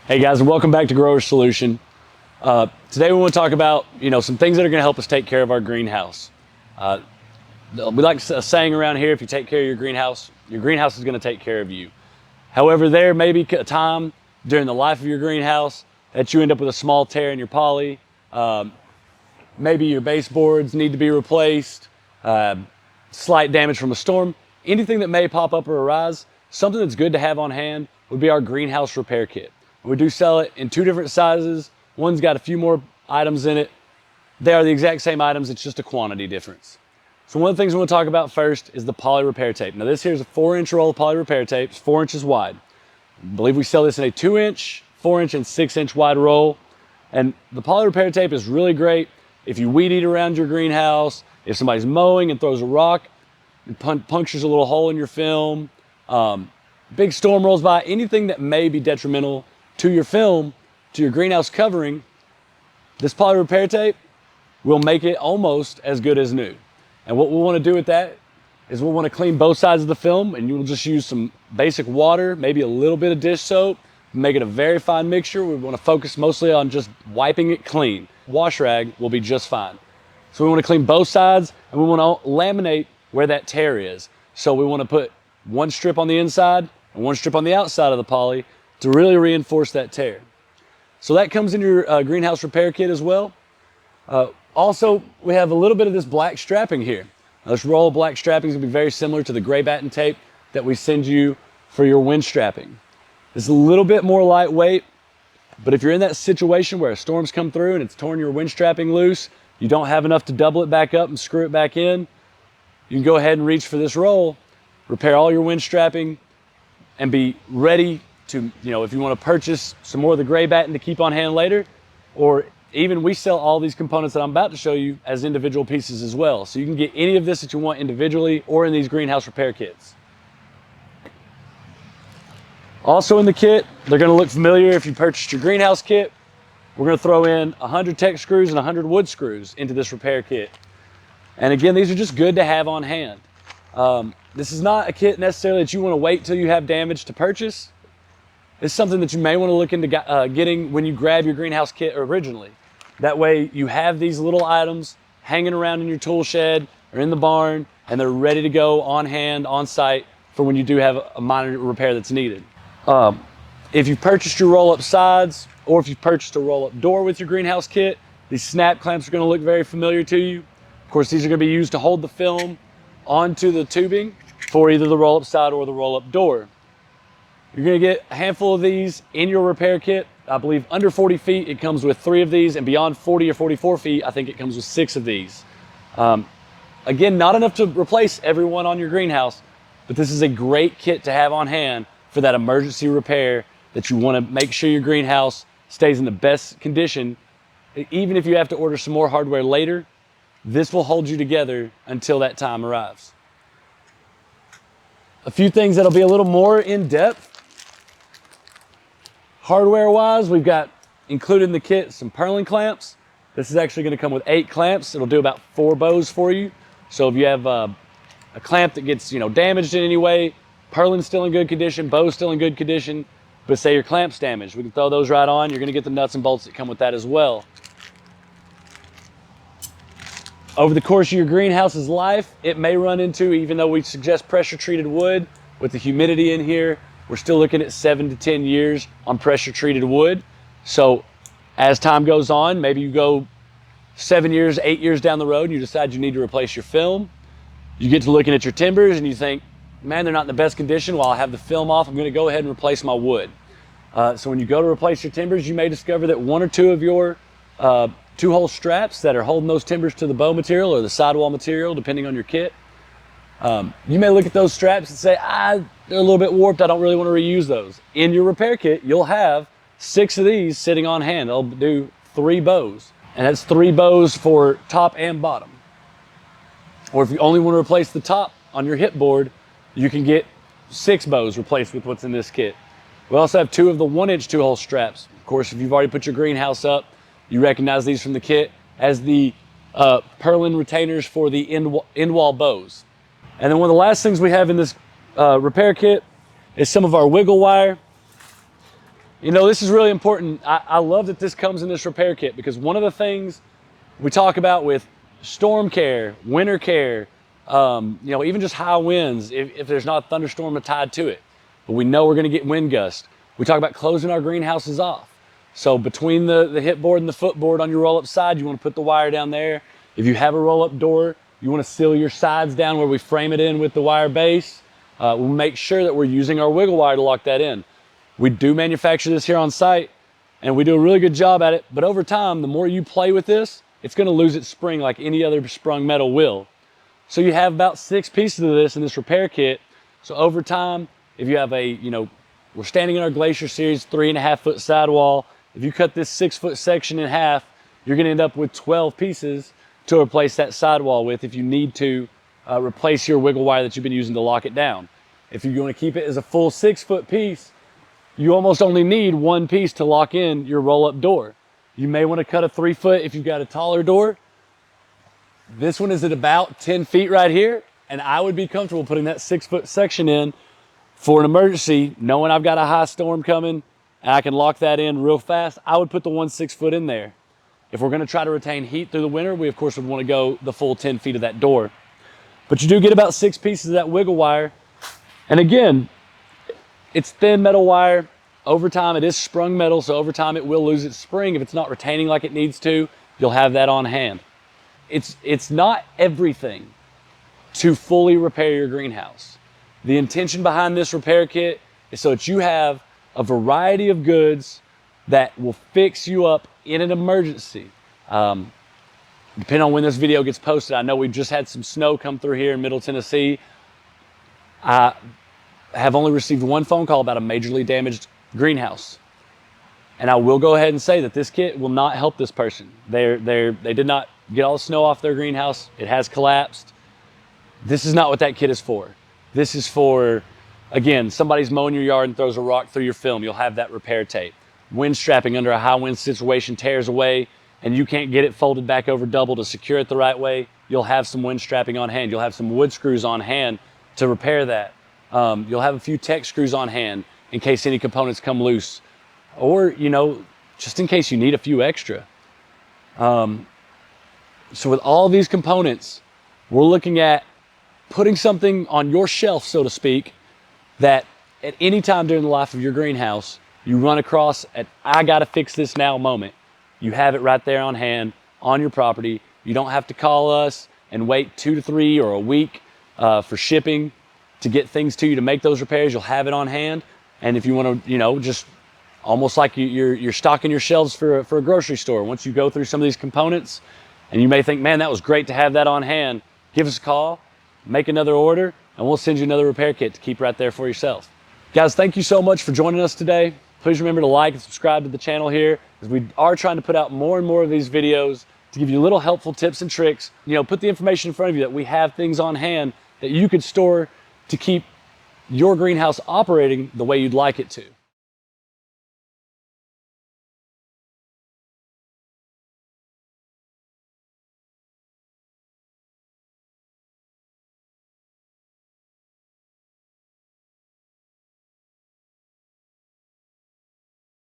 Hey guys, and welcome back to Grower Solution. Today we want to talk about some things that are going to help us take care of our greenhouse. We like a saying around here: if you take care of your greenhouse is going to take care of you. However, there may be a time during the life of your greenhouse that you end up with a small tear in your poly. Maybe your baseboards need to be replaced. Slight damage from a storm. Anything that may pop up or arise. Something that's good to have on hand would be our greenhouse repair kit. We do sell it in two different sizes. One's got a few more items in it. They are the exact same items, it's just a quantity difference. So one of the things we want to talk about first is the poly repair tape. Now this here is a 4-inch roll of poly repair tape. It's 4 inches wide. I believe we sell this in a 2-inch, 4-inch, and 6-inch wide roll. And the poly repair tape is really great if you weed eat around your greenhouse, if somebody's mowing and throws a rock and punctures a little hole in your film, big storm rolls by, anything that may be detrimental to your film, to your greenhouse covering, this poly repair tape will make it almost as good as new. And what we want to do with that is we'll want to clean both sides of the film, and you'll just use some basic water, maybe a little bit of dish soap, make it a very fine mixture. We want to focus mostly on just wiping it clean. Wash rag will be just fine. So we want to clean both sides, and we want to laminate where that tear is. So we want to put one strip on the inside and one strip on the outside of the poly to really reinforce that tear. So that comes in your greenhouse repair kit as well. Also, we have a little bit of this black strapping here. Now, this roll of black strapping is going to be very similar to the gray batten tape that we send you for your wind strapping. It's a little bit more lightweight, but if you're in that situation where a storm's come through and it's torn your wind strapping loose, you don't have enough to double it back up and screw it back in, you can go ahead and reach for this roll, repair all your wind strapping, and be ready to, if you want to purchase some more of the gray batten to keep on hand later, or even we sell all these components that I'm about to show you as individual pieces as well. So you can get any of this that you want individually or in these greenhouse repair kits. Also in the kit, they're going to look familiar if you purchased your greenhouse kit. We're going to throw in 100 Tech screws and 100 wood screws into this repair kit. And again, these are just good to have on hand. This is not a kit necessarily that you want to wait till you have damage to purchase. It's something that you may want to look into getting when you grab your greenhouse kit originally. That way you have these little items hanging around in your tool shed or in the barn, and they're ready to go on hand, on site, for when you do have a minor repair that's needed. If you've purchased your roll-up sides, or if you've purchased a roll-up door with your greenhouse kit, these snap clamps are going to look very familiar to you. Of course, these are going to be used to hold the film onto the tubing for either the roll-up side or the roll-up door. You're going to get a handful of these in your repair kit. I believe under 40 feet, it comes with 3 of these, and beyond 40 or 44 feet, I think it comes with 6 of these. Again, not enough to replace everyone on your greenhouse, but this is a great kit to have on hand for that emergency repair that you want to make sure your greenhouse stays in the best condition. Even if you have to order some more hardware later, this will hold you together until that time arrives. A few things that'll be a little more in depth. Hardware wise, we've got included in the kit some Purlin clamps. This is actually going to come with 8 clamps. It'll do about 4 bows for you. So if you have a clamp that gets damaged in any way, Purlin's still in good condition, bow's still in good condition, but say your clamp's damaged, we can throw those right on. You're going to get the nuts and bolts that come with that as well. Over the course of your greenhouse's life, it may run into, even though we suggest pressure treated wood, with the humidity in here, we're still looking at 7 to 10 years on pressure treated wood. So as time goes on, maybe you go 7 years, 8 years down the road, and you decide you need to replace your film. You get to looking at your timbers and you think, man, they're not in the best condition. While I have the film off, I'm going to go ahead and replace my wood. So when you go to replace your timbers, you may discover that 1 or 2 of your 2-hole straps that are holding those timbers to the bow material or the sidewall material, depending on your kit, you may look at those straps and say, they're a little bit warped, I don't really want to reuse those. In your repair kit, you'll have 6 of these sitting on hand. They'll do 3 bows, and that's 3 bows for top and bottom. Or if you only want to replace the top on your hip board, you can get 6 bows replaced with what's in this kit. We also have 2 of the 1-inch 2-hole straps. Of course, if you've already put your greenhouse up, you recognize these from the kit as the Purlin retainers for the end wall bows. And then one of the last things we have in this repair kit is some of our wiggle wire. You know, this is really important. I love that this comes in this repair kit, because one of the things we talk about with storm care, winter care, you know, even just high winds, if there's not a thunderstorm tied to it, but we know we're going to get wind gust. We talk about closing our greenhouses off. So between the hip board and the footboard on your roll-up side, you want to put the wire down there. If you have a roll-up door, you want to seal your sides down where we frame it in with the wire base. We'll make sure that we're using our wiggle wire to lock that in. We do manufacture this here on site, and we do a really good job at it, but over time, the more you play with this, it's going to lose its spring like any other sprung metal will. So you have about 6 pieces of this in this repair kit. So over time, if you have a, you know, we're standing in our Glacier Series 3.5 foot sidewall. If you cut this 6 foot section in half, you're going to end up with 12 pieces to replace that sidewall with if you need to replace your wiggle wire that you've been using to lock it down. If you want to keep it as a full 6 foot piece, you almost only need 1 piece to lock in your roll-up door. You may want to cut a 3 foot if you've got a taller door. This one is at about 10 feet right here, and I would be comfortable putting that 6 foot section in for an emergency, knowing I've got a high storm coming and I can lock that in real fast. I would put the 1 6 foot in there. If we're going to try to retain heat through the winter, we of course would want to go the full 10 feet of that door. But you do get about 6 pieces of that wiggle wire. And again, it's thin metal wire. Over time, it is sprung metal, so over time it will lose its spring. If it's not retaining like it needs to, you'll have that on hand. It's not everything to fully repair your greenhouse. The intention behind this repair kit is so that you have a variety of goods that will fix you up in an emergency. Depending on when this video gets posted, I know we've just had some snow come through here in Middle Tennessee. I have only received 1 phone call about a majorly damaged greenhouse. And I will go ahead and say that this kit will not help this person. They did not get all the snow off their greenhouse. It has collapsed. This is not what that kit is for. This is for, again, somebody's mowing your yard and throws a rock through your film. You'll have that repair tape. Wind strapping under a high wind situation tears away and you can't get it folded back over double to secure it the right way. You'll have some wind strapping on hand. You'll have some wood screws on hand to repair that. You'll have a few tech screws on hand in case any components come loose, or, you know, just in case you need a few extra. So with all these components, we're looking at putting something on your shelf, so to speak, that at any time during the life of your greenhouse, you run across at I gotta fix this now moment. You have it right there on hand on your property. You don't have to call us and wait 2 to 3 or a week for shipping to get things to you to make those repairs. You'll have it on hand. And if you want to, you know, just almost like you're stocking your shelves for a grocery store. Once you go through some of these components and you may think, man, that was great to have that on hand, give us a call, make another order, and we'll send you another repair kit to keep right there for yourself. Guys, thank you so much for joining us today. Please remember to like and subscribe to the channel here, as we are trying to put out more and more of these videos to give you little helpful tips and tricks. You know, put the information in front of you that we have things on hand that you could store to keep your greenhouse operating the way you'd like it to.